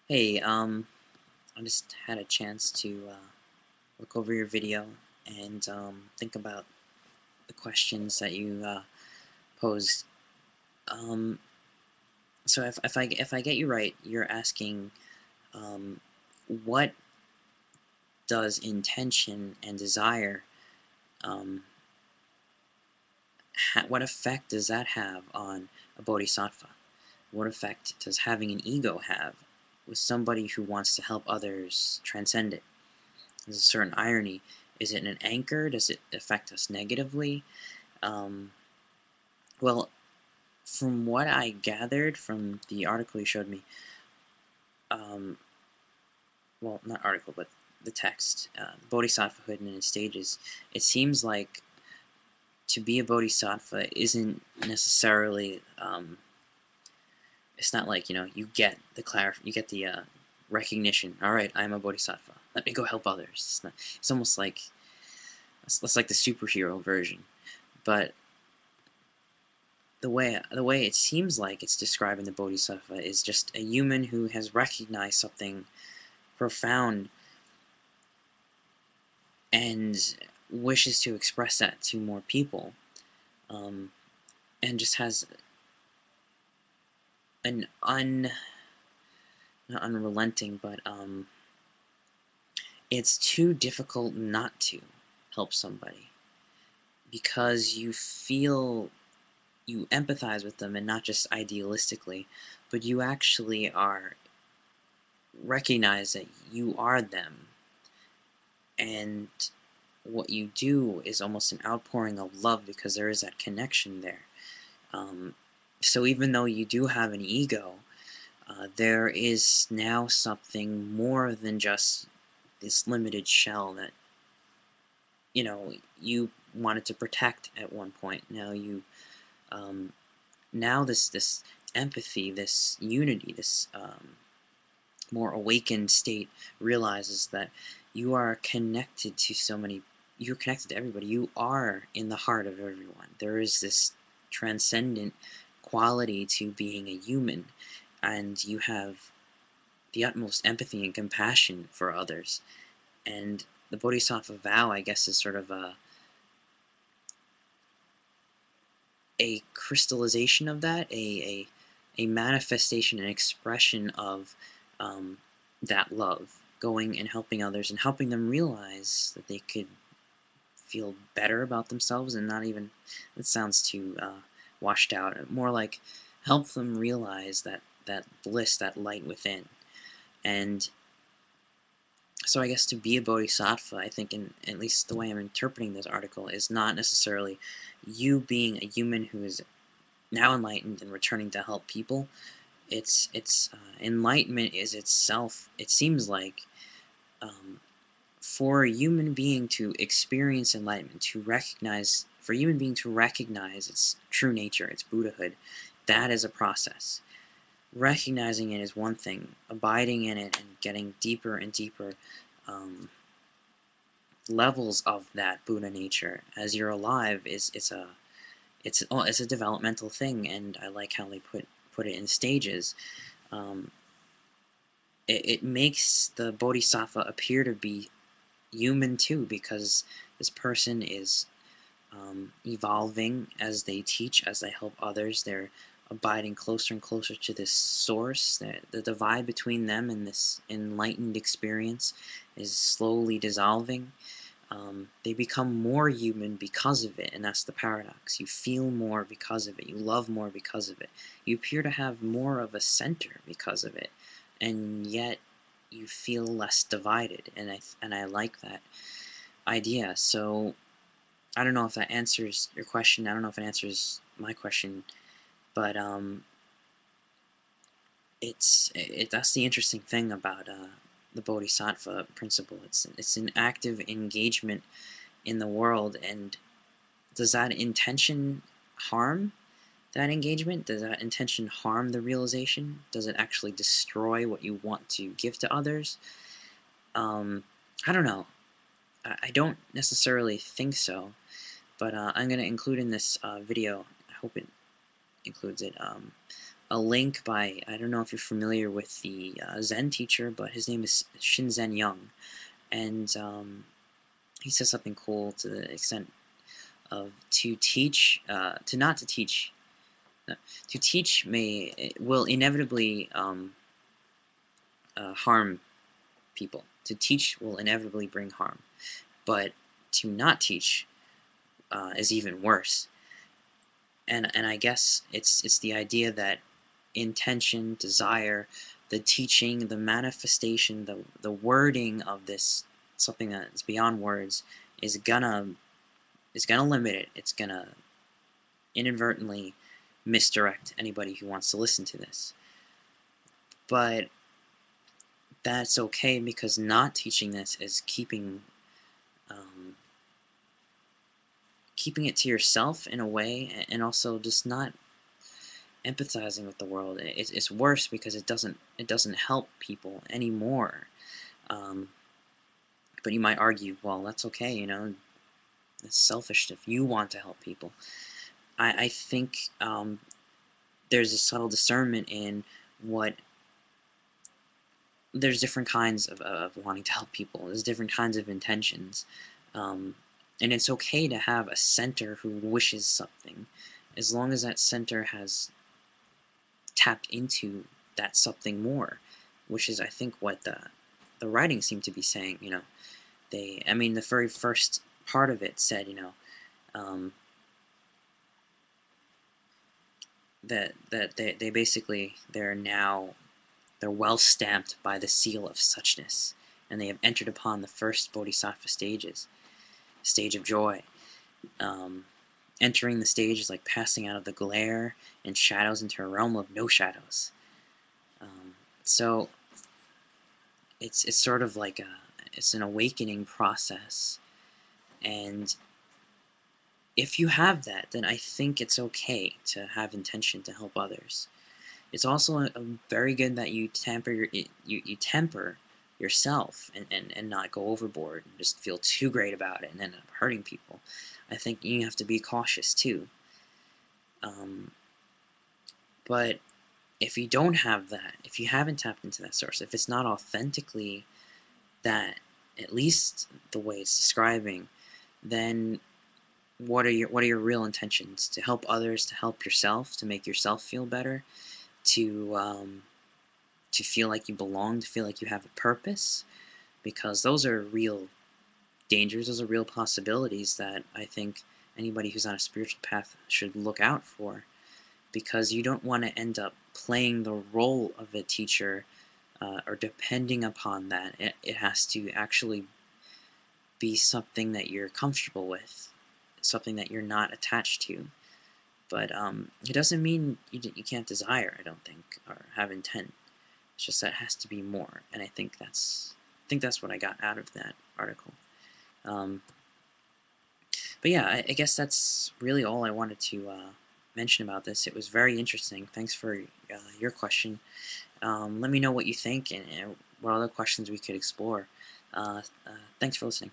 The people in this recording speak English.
Hey, I just had a chance to look over your video and think about the questions that you posed. Um, so if I get you right, you're asking what does intention and desire, um, what effect does that have on a bodhisattva? What effect does having an ego have with somebody who wants to help others transcend it? There's a certain irony. Is it an anchor? Does it affect us negatively? Um, well, from what I gathered from the article you showed me, um, well, not article, but the text, Bodhisattvahood and its stages, it seems like to be a bodhisattva isn't necessarily, it's not like, you get the you get the recognition, all right, I'm a bodhisattva, let me go help others. It's almost like, it's like the superhero version. But the way it seems like it's describing the bodhisattva is just a human who has recognized something profound and wishes to express that to more people, um, and just has an not unrelenting, but it's too difficult not to help somebody because you empathize with them, and not just idealistically, but you actually are recognize that you are them, and what you do is almost an outpouring of love because there is that connection there. Um, so even though you do have an ego, there is now something more than just this limited shell that you wanted to protect at one point. Now um, now this empathy, this unity, this more awakened state realizes that you are connected to so many. You're connected to everybody. You are in the heart of everyone. There is this transcendent quality to being a human, and you have the utmost empathy and compassion for others. And the Bodhisattva vow, I guess, is sort of a crystallization of that, a manifestation, an expression of um, that love, going and helping others and helping them realize that they could feel better about themselves, and not even, it sounds too washed out, more like help them realize that bliss, that light within. And so I guess to be a bodhisattva, I think, in at least the way I'm interpreting this article, is not necessarily you being a human who is now enlightened and returning to help people. It's enlightenment is itself. It seems like, um, for a human being to experience enlightenment, for a human being to recognize its true nature, its Buddhahood, that is a process. Recognizing it is one thing. Abiding in it and getting deeper and deeper um, levels of that Buddha nature as you're alive is it's a developmental thing, and I like how they put it in stages. Um, it makes the bodhisattva appear to be human too, because this person is evolving as they teach, as they help others. They're abiding closer and closer to this source. The divide between them and this enlightened experience is slowly dissolving. They become more human because of it, and that's the paradox. You feel more because of it. You love more because of it. You appear to have more of a center because of it, and yet you feel less divided. And I like that idea. So I don't know if that answers your question. I don't know if it answers my question, but that's the interesting thing about the Bodhisattva principle. It's an active engagement in the world, and does that intention harm that engagement? Does that intention harm the realization? Does it actually destroy what you want to give to others? Um, I don't know. I don't necessarily think so, but I'm going to include in this video, I hope it includes it, a link by, I don't know if you're familiar with the Zen teacher, but his name is Shinzen Young, and he says something cool to the extent of to teach, to not to teach, no, to teach will inevitably harm people. To teach will inevitably bring harm, but to not teach is even worse. And I guess it's the idea that intention, desire, the teaching, the manifestation, the wording of this, something that's beyond words, is gonna limit it. It's gonna inadvertently misdirect anybody who wants to listen to this. But that's okay, because not teaching this is um, keeping it to yourself in a way, and also just not empathizing with the world. It's worse because it doesn't help people anymore. Um, but you might argue, well, that's okay, it's selfish if you want to help people. I think there's a subtle discernment in what there's different kinds of wanting to help people. There's different kinds of intentions. Um, and it's okay to have a center who wishes something, as long as that center has tapped into that something more, which is, I think, what the writings seem to be saying. I mean, the very first part of it said, um, that they basically they're well stamped by the seal of suchness, and they have entered upon the first bodhisattva stage of joy. Um, Entering the stage is like passing out of the glare and shadows into a realm of no shadows. So it's sort of like it's an awakening process, and if you have that, then I think it's okay to have intention to help others. It's also very good that you you temper yourself, and not go overboard and just feel too great about it and end up hurting people. I think you have to be cautious too. Um, but if you don't have that, if you haven't tapped into that source, if it's not authentically that, at least the way it's describing, then what are your real intentions? To help others, to help yourself, to make yourself feel better, to feel like you belong, to feel like you have a purpose, because those are real dangers, those are real possibilities that I think anybody who's on a spiritual path should look out for, because you don't want to end up playing the role of a teacher, or depending upon that. It has to actually be something that you're comfortable with, something that you're not attached to. But it doesn't mean you can't desire, I don't think, or have intent. It's just that it has to be more, and I think that's what I got out of that article. Um, but yeah, I guess that's really all I wanted to mention about this. It was very interesting. Thanks for your question. Let me know what you think, and what other questions we could explore. Thanks for listening.